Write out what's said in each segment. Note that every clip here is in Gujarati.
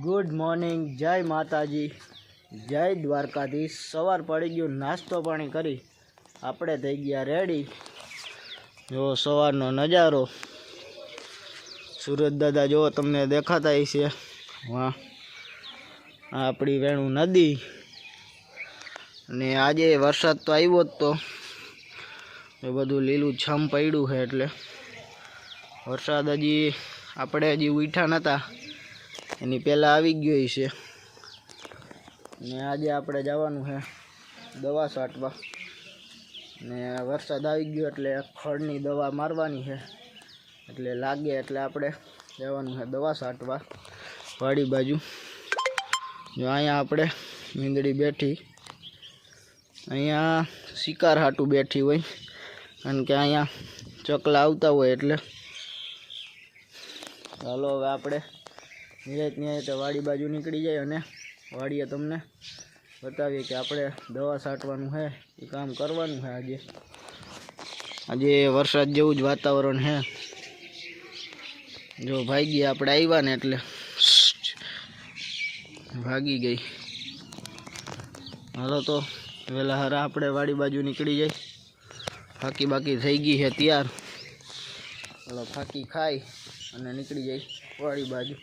गुड मॉर्निंग, जय माताजी, जय द्वारकाधीश। सवार पड़ी गयो, नास्तो पाणी करी आपणे थई गया रेडी। जो सवारनो नजारो सूरज दादा जो तमने देखाता हशे, वहाँ आपणी वेणु नदी। ने आजे वरसाद तो आव्यो तो बधु लीलू छम पड्યું है, એટલે वरसाद हजी આપણે હજી ઉઠ્યા નતા એની પહેલાં આવી ગયો છે। ને આજે આપણે જવાનું છે દવા છાંટવા, ને વરસાદ આવી ગયો એટલે ખડની દવા મારવાની છે, એટલે લાગે એટલે આપણે જવાનું છે દવા છાંટવા વાડી બાજુ। જો અહીંયા આપણે મીંદડી બેઠી, અહીંયા શિકાર હાટું બેઠી હોય, કારણ કે અહીંયા ચકલા આવતા હોય એટલે। ચાલો હવે આપણે નિરાતે વાડી બાજુ નીકળી જાય અને વાડીએ તમને બતાવીએ કે આપણે દવા છાંટવાનું છે, એ કામ કરવાનું છે। આજે વરસાદ જેવું જ વાતાવરણ છે। જો ભાગી આપણે આવ્યા ને એટલે ભાગી ગઈ। હાલો તો વહેલા હારા આપણે વાડી બાજુ નીકળી જાય। ફાકી બાકી થઈ ગઈ છે તૈયાર। હાલો ફાકી ખાઈ અને નીકળી જાય વાડી બાજુ।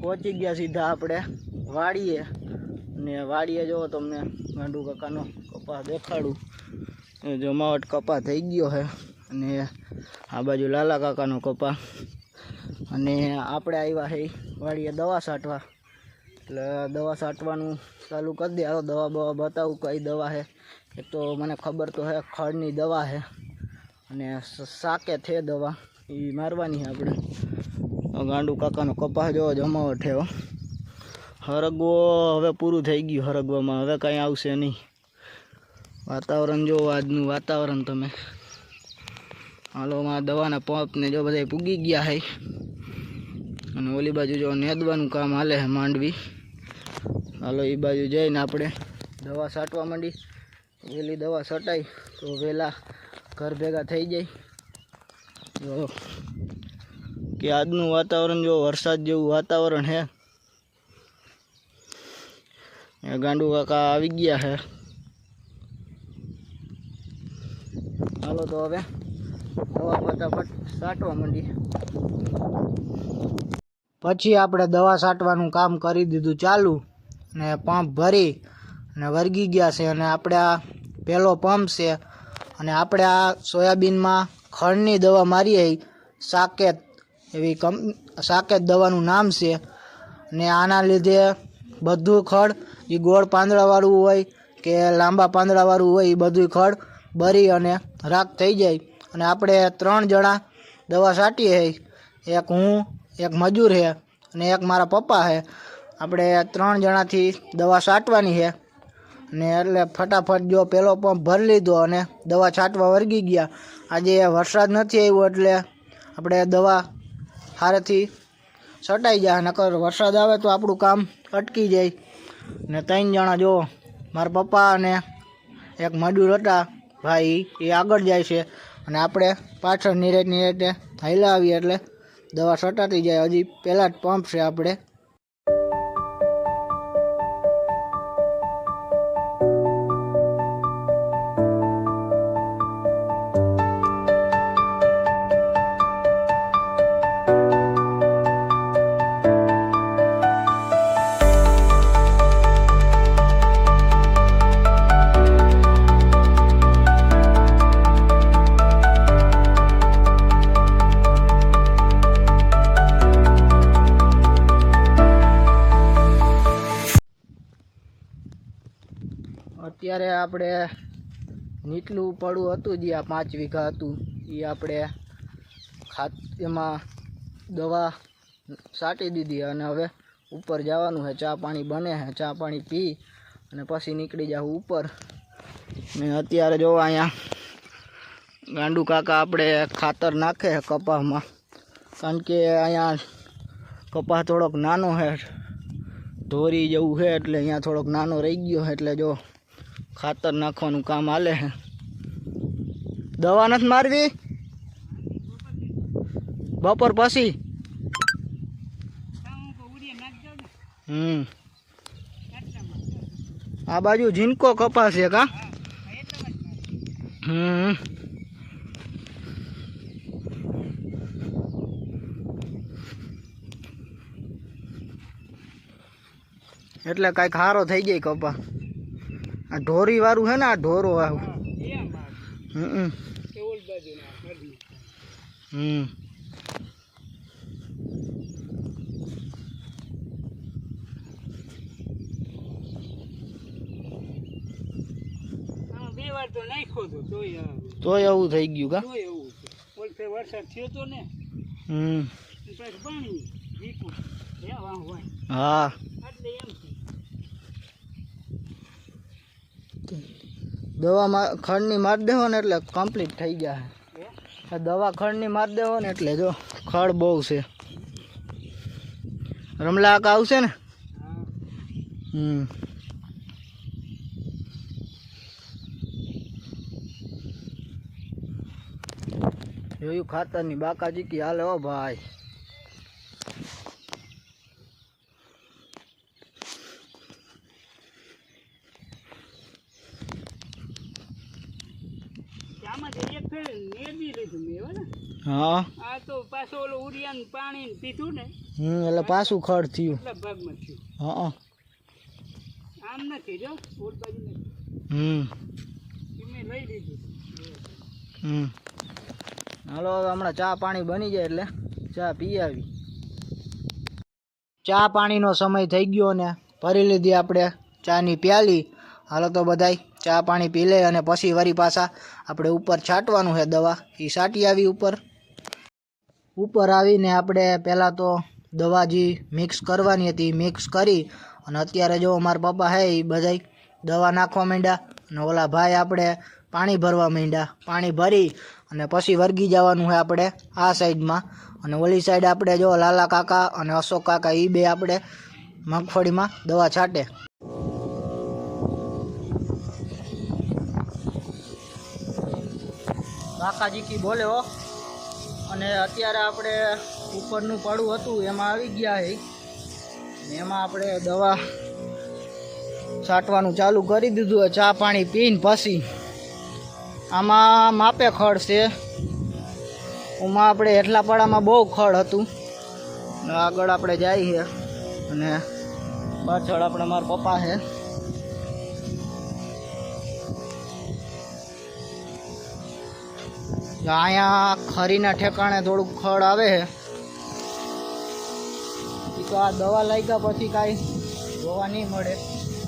पहुंची गया सीधा आपणे वाड़ीए, ने वाड़ीए जो तमने गांडू काकानो कपा देखाड़ू। जमावट कपा थई गयो है, अने आ बाजू लाला काकानो कपा। अने आपणे आव्या है वाड़ीए दवा छांटवा, એટલે દવા છાંટવાનું ચાલુ કરી દે। હાલો દવા બવા બતાવું કઈ દવા है। एक तो મને ખબર તો है ખડની દવા है, અને સાકે છે દવા એ મારવાની है આપણે। गांडू काकानो कपास जो जमावट है, हरगवो हवे पूरुं थई गयुं। हरगवामां हवे कांई आवशे नहीं। वातावरण जो आजनुं वातावरण तमे हालो में दवाना पंप ने जो बधाय पूगी गया है, अने ओली बाजू जो नेदवानुं काम हाले है मांडवी। हालो ई बाजू जईने आपणे दवा छांटवा मांडी। वेली दवा छटाई तो वेला घर भेगा थई जाय। जो कि आजनुं वातावरण जो वरसाद जेवुं वातावरण है। गांडू काका आवी गया है। हालो तो हवे दवा फटाफट छांटवा मांडी। पछी आपणे दवा छांटवानुं काम करी दीधुं चालू, ने पंप भरी ने वर्गी गया छे। अने आपणे आ पहेलो पंप छे, अने आपणे आ सोयाबीनमां खड़नी दवा मारीए साकेत एवी साकेत दवानुं नाम छे। ने आना लीधे बधुं खड़ जे गोળ પાંદડાવાળું હોય કે લાંબા પાંદડાવાળું હોય, એ બધું ખડ બરી અને રાખ થઈ જાય। અને આપણે 3 જણા દવા છાંટીએ છે, એક હું, એક મજૂર છે અને એક મારા પપ્પા છે। આપણે 3 જણાથી દવા છાંટવાની છે, ને એટલે ફટાફટ જો પહેલો પંપ ભરી લીધો અને દવા છાંટવા વર્ગી ગયા। આજે વરસાદ નથી આવ્યો એટલે આપણે દવા हारेथी छटाई जाए, नकर वरसाद आवे तो आपणुं काम अटकी जाए। ने 3 जणा जो मारा पप्पा ने एक मजूर हता भाई, ए आगळ जाय छे अने आपणे पाछळ निराते हाल्या आवीए एटले दवा छटाती जाए। हजी पहेला ज पंप छे आपणे। અત્યારે આપણે નીચલું પડું હતું જે આ 5 વીઘા હતું, એ આપણે એમાં દવા છાંટી દીધી અને હવે ઉપર જવાનું છે। ચા પાણી બને છે, ચા પાણી પી અને પછી નીકળી જાઉં ઉપર। ને અત્યારે જો અહીંયા ગાંડુ કાકા આપણે ખાતર નાખે કપાસમાં, કારણ કે અહીંયા કપા થોડોક નાનો છે, ધોરી જેવું છે એટલે અહીંયા થોડોક નાનો રહી ગયો છે, એટલે જો ખાતર નાખવાનું કામ હાલે છે. દવા નથી મારવી બપોર પછી? આ બાજુ ઝીનકો કપાસ છે કા? એટલે કાંઈક સારો થઈ જાય કપા. આ ઢોરી વાળું છે ને, આ ઢોરો આવું. તોય એવું થઈ ગયું કા? વરસાદ થયો તો ને, હા દવા ખડની મારી દેવો ને એટલે કમ્પ્લીટ થઈ જાય. દવા ખડની મારી દેવો ને એટલે જો ખડ બહુ છે. રમલાક આવશે ને. જોયું ખાતરની બાકાજીકી હાલે હો ભાઈ. હા આ તો પાછો ઓલો ઉડિયાન પાણી પીધું ને, એટલે પાછું ખડ થયું. ભાગમાં થયું. હા આમ નથી જો ઓલ બાજુ નથી. લઈ લીધું. હાલો હમણાં ચા પાણી બની જાય એટલે ચા પી આવી. ચા પાણીનો સમય થઈ ગયો ને ભરી લીધી આપણે ચાની પ્યાલી. હાલો તો બધાય ચા પાણી પી લે અને પછી વળી પાછા આપણે ઉપર છાંટવાનું છે દવા. એ છાંટી આવી ઉપર આવીને આપણે પહેલાં તો દવા જે મિક્સ કરવાની હતી મિક્સ કરી અને અત્યારે જો મારા પપ્પા છે એ બધાય દવા નાખવા માંડ્યા અને ઓલા ભાઈ આપણે પાણી ભરવા માંડ્યા. પાણી ભરી અને પછી વર્ગી જવાનું છે આપણે આ સાઈડમાં, અને ઓલી સાઈડ આપણે જો લાલા કાકા અને અશોક કાકા એ બે આપણે મગફળીમાં દવા છાંટે. કાકાજી કી બોલે હો. અને અત્યારે આપણે ઉપરનું પડું હતું એમાં આવી ગયા છે, એમાં આપણે દવા છાંટવાનું ચાલુ કરી દીધું. ચા પાણી પીને પછી આમાં માપે ખડ છે. એમાં આપણે હેઠલા પાડામાં બહુ ખડ હતું. આગળ આપણે જાય છે અને પાછળ આપણે મારા પપ્પા છે. અહીંયા ખરીના ઠેકાણે થોડુંક ખડ આવે છે. તો આ દવા લાગ્યા પછી કાંઈ જોવા નહીં મળે.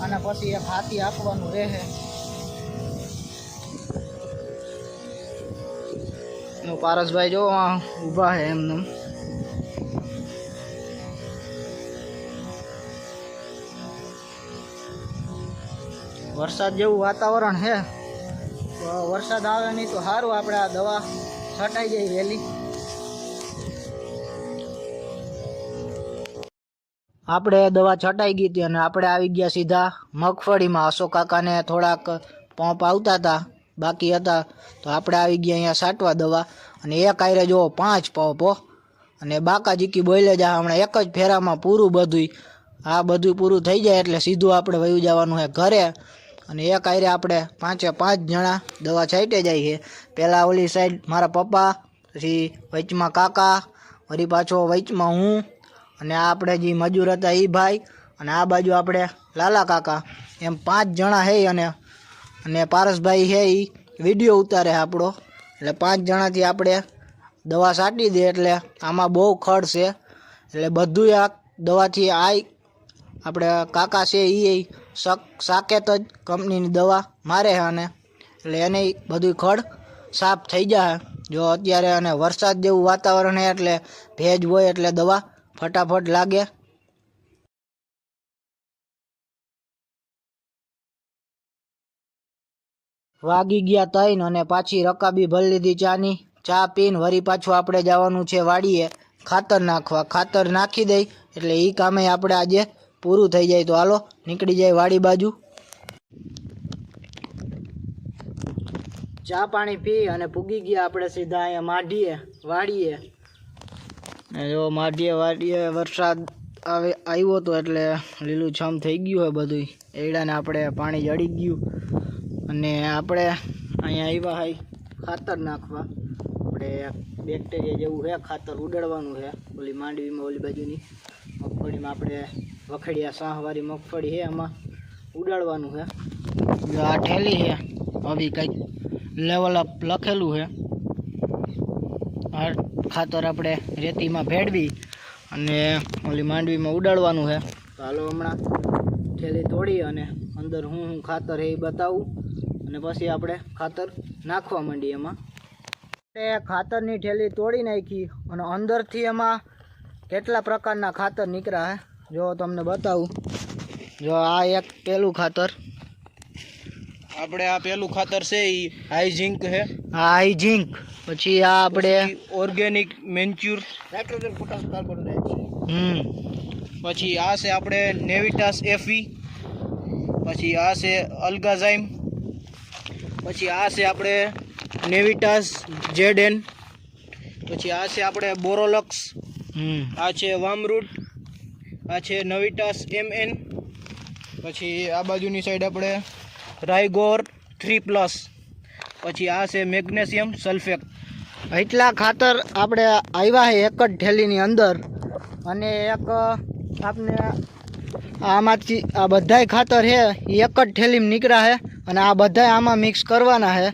અને પછી એક હાથી આપવાનું રહે. પારસભાઈ જો ઊભા છે એમને. વરસાદ જેવું વાતાવરણ છે. વરસાદ આવે નહીં તો સારું, આપણે આ દવા છટાઈ જાય વહેલી. આપણે દવા છટાઈ ગઈ હતી અને આપણે આવી ગયા સીધા મગફળીમાં. અશોક કાકાને થોડાક પંપ આવતા હતા બાકી હતા તો આપણે આવી ગયા અહીંયા છાંટવા દવા. અને એક આયરે જો 5 પંપો અને બાકાજીકી બોલે જા હમણાં એક જ ફેરામાં પૂરું બધું. આ બધું પૂરું થઈ જાય એટલે સીધું આપણે વયું જવાનું છે ઘરે. અને એક આયરે આપણે 5 જણા દવા છાંટે જાય છે. પહેલાં ઓલી સાઈડ મારા પપ્પા, પછી વચમાં કાકા, વળી પાછો વચમાં હું, અને આ આપણે જે મજૂર હતા એ ભાઈ, અને આ બાજુ આપણે લાલા કાકા. એમ 5 જણા છે. અને પારસભાઈ છે એ વિડીયો ઉતારે આપણો. એટલે 5 જણાથી આપણે દવા છાંટી દે. એટલે આમાં બહુ ખડ છે એટલે બધું આ દવાથી આપણે કાકા છે એ સાકેત જ કંપનીની દવા મારે છે. અને એટલે એને બધું ખડ સાફ થઈ જાય. જો અત્યારે અને વરસાદ જેવું વાતાવરણ છે એટલે ભેજ હોય એટલે દવા ફટાફટ લાગે. વાગી ગયા 3 અને પાછી રકાબી ભરી લીધી ચાની. ચા પીને વળી પાછું આપણે જવાનું છે વાડીએ ખાતર નાખવા. ખાતર નાખી દઈ એટલે એ કામે આપણે આજે પૂરું થઈ જાય. તો હાલો નીકળી જાય વાડી બાજુ. ચા પાણી પી અને પૂગી ગયા આપણે સીધા અહીંયા માઢીએ વાડીએ. ને જો વાડીએ વરસાદ આવ્યો હતો એટલે લીલું છમ થઈ ગયું હોય બધું. એડાને આપણે પાણી જડી ગયું અને આપણે અહીંયા આવ્યા હોય ખાતર નાખવા. આપણે બેક્ટેરિયા જેવું છે ખાતર ઉડાડવાનું છે ઓલી માંડવીમાં ઓલી બાજુની મગફળીમાં. આપણે વખડિયા સાહવાળી મગફળી છે એમાં ઉડાડવાનું છે. જો આ ઠેલી છે હવે કંઈક લેવલ અપ લખેલું છે. આ ખાતર આપણે રેતીમાં ભેળવી અને ઓલી માંડવીમાં ઉડાડવાનું છે. તો હાલો હમણાં થેલી તોડી અને અંદર હું ખાતર એ બતાવું અને પછી આપણે ખાતર નાખવા માંડીએ. એમાં ખાતરની થેલી તોડી નાખી અને અંદરથી એમાં કેટલા પ્રકારના ખાતર નીકળ્યા છે જો તમને બતાવું. જો આ એક પેલું ખાતર આપણે આ પેલું ખાતર છે એ હાઈ ઝીંક છે. આ હાઈ ઝીંક. પછી આ આપણે organic manure nitrogen potash carbon dioxide. પછી આ છે આપણે નેવિટાસ એફી. પછી આ છે અલ્ગાઝાઇમ. પછી આ છે આપણે નેવિટાસ જેડએન. પછી આ છે આપણે બોરોલક્સ. આ છે વામરૂટ. આ છે નવિટાસ એમએન. પછી આ બાજુની સાઈડ આપણે રાયગોર 3+. પછી આ છે મેગ્નેશિયમ સલ્ફેટ. એટલા ખાતર આપણે આવ્યા છે એક જ થેલીની અંદર. અને એક આપણે આમાંથી આ બધાય ખાતર છે એ એક જ થેલીમાં નીકળ્યા છે અને આ બધાય આમાં મિક્સ કરવાના છે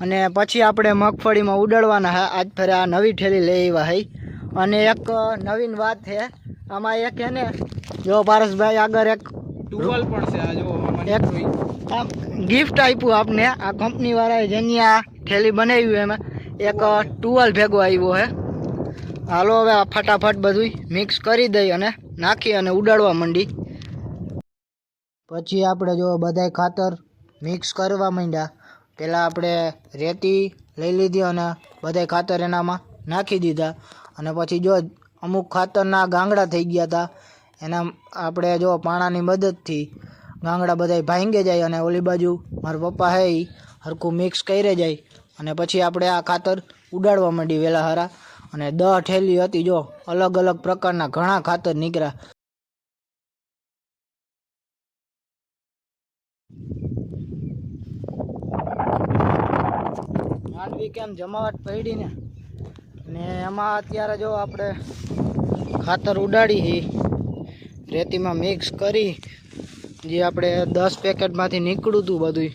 અને પછી આપણે મગફળીમાં ઉડાડવાના છે. આજ ફરે આ નવી થેલી લઈ આવ્યા છે. અને એક નવીન વાત છે આમાં એક છે ને જો પારસભાઈ આગળ એક ટુવાલ પણ છે. આ જો એક ગિફ્ટ આપ્યું આપને આ કંપનીવાળાએ જેની આ થેલી બનાવ્યું એમાં એક ટુવાલ ભેગો આવ્યો છે. હાલો હવે આ ફટાફટ બધું મિક્સ કરી દઈ અને નાખી અને ઉડાડવા માંડી. પછી આપણે જો બધાય ખાતર મિક્સ કરવા માંડ્યા. પહેલાં આપણે રેતી લઈ લીધી અને બધાય ખાતર એનામાં નાખી દીધા. અને પછી જો અમુક ખાતરના ગાંગડા થઈ ગયા હતા એના આપણે જો પાણાની મદદથી ગાંગડા બધાય ભાંગે જાય અને ઓલી બાજુ મારા પપ્પા હે એ હરખું મિક્સ કરી જાય અને પછી આપણે આ ખાતર ઉડાડવા માંડી વહેલા હારા. અને 10 થેલી હતી જો અલગ અલગ પ્રકારના ઘણા ખાતર નીકળ્યા. માંડવી કેમ જમાવટ પડી ને એમાં અત્યારે જો આપણે ખાતર ઉડાડી રેતીમાં મિક્સ કરી જે આપણે 10 પેકેટમાંથી નીકળ્યું હતું બધું.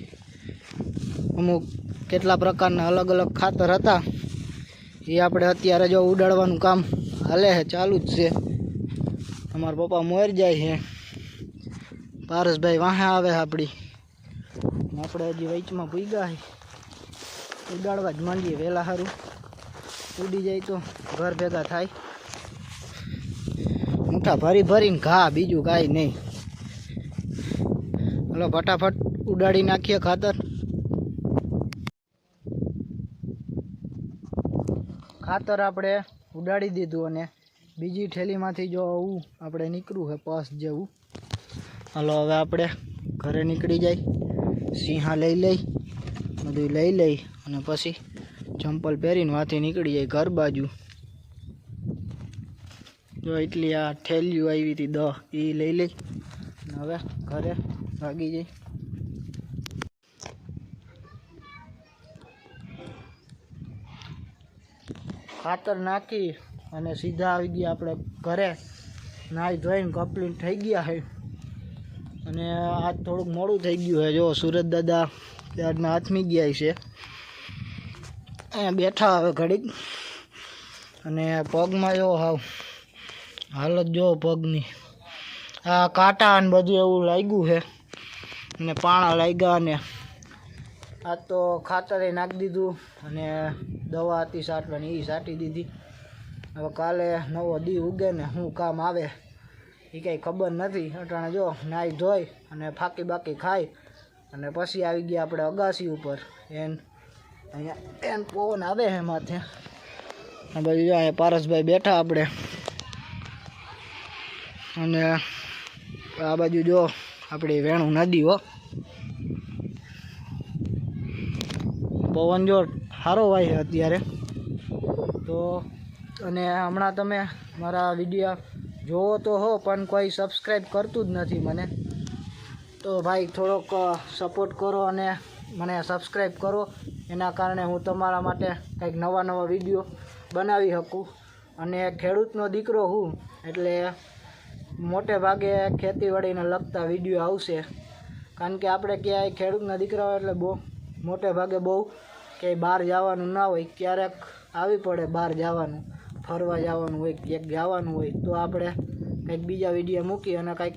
અમુક કેટલા પ્રકારના અલગ અલગ ખાતર હતા એ આપણે અત્યારે જો ઉડાડવાનું કામ હાલે છે, ચાલુ જ છે. અમારા પપ્પા મોર જાય છે, પારસભાઈ વાહે આવે આપણી. આપણે હજી વચમાં ભૂગ્યા છે, ઉડાડવા જ માંડીએ વહેલા સારું. ઉડી જાય તો ઘર ભેગા થાય. મોટા ભરીને ઘા, બીજું કાંઈ નહીં. હલો ફટાફટ ઉડાડી નાખીએ ખાતર. ખાતર આપણે ઉડાડી દીધું અને બીજી થેલીમાંથી જો આવું આપણે નીકળ્યું છે પસ જેવું. હલો હવે આપણે ઘરે નીકળી જાય. સિંહા લઈ બધું લઈ અને પછી ચંપલ પહેરીને વાથી નીકળી જાય ઘર બાજુ. જો એટલી આ થેલીઓ આવી હતી 10 એ લઈ અને હવે ઘરે ભાગી જાય. ખાતર નાખી અને સીધા આવી ગયા આપણે ઘરે. નાહી ધોઈને કમ્પ્લીટ થઈ ગયા છે અને આજ થોડુંક મોડું થઈ ગયું છે. જો સુરત દાદા ત્યારના હાથમી ગયા છે, અહીંયા બેઠા હવે ઘડીક. અને પગમાં જો હાલત જો પગની આ કાંટા અને બધું એવું લાગ્યું છે અને પાણા લાગ્યા. અને આ તો ખાતરે નાખી દીધું અને દવા હતી છાંટવાની એ છાંટી દીધી. હવે કાલે નવો દી ઉગે ને શું કામ આવે એ કંઈ ખબર નથી. અટાણે જો નાહી ધોઈ અને ફાંકી બાકી ખાઈ અને પછી આવી ગયા આપણે અગાસી ઉપર. અહીંયા પવન આવે છે માથે આ બાજુ જો અહીંયા પારસભાઈ બેઠા આપણે, અને આ બાજુ જો આપણી વેણુ નદી હો, પવન જો સારો વાય છે અત્યારે તો. અને હમણાં તમે મારા વિડીયો જોવો તો હો પણ કોઈ સબસ્ક્રાઈબ કરતું જ નથી મને, તો ભાઈ થોડોક સપોર્ટ કરો અને મને સબસ્ક્રાઈબ કરો. એના કારણે હું તમારા માટે કંઈક નવા વિડીયો બનાવી શકું. અને ખેડૂતનો દીકરો હું એટલે મોટે ભાગે ખેતીવાડીને લગતા વિડીયો આવશે, કારણ કે આપણે ક્યાંય ખેડૂતના દીકરા હોય એટલે મોટે ભાગે બહુ ક્યાંય બહાર જવાનું ના હોય, ક્યારેક આવી પડે બહાર જવાનું, ફરવા જવાનું હોય, ક્યાંક જવાનું હોય તો આપણે કંઈક બીજા વિડીયો મૂકીએ અને કંઈક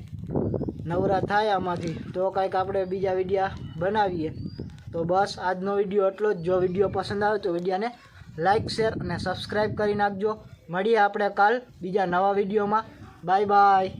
નવરા થાય આમાંથી તો કંઈક આપણે બીજા વિડીયા બનાવીએ. તો બસ આજનો વિડીયો એટલો જ. જો વિડીયો પસંદ આવે તો વિડીયાને લાઇક, શેર અને સબસ્ક્રાઈબ કરી નાખજો. મળીએ આપણે કાલ બીજા નવા વિડીયોમાં. Bye bye.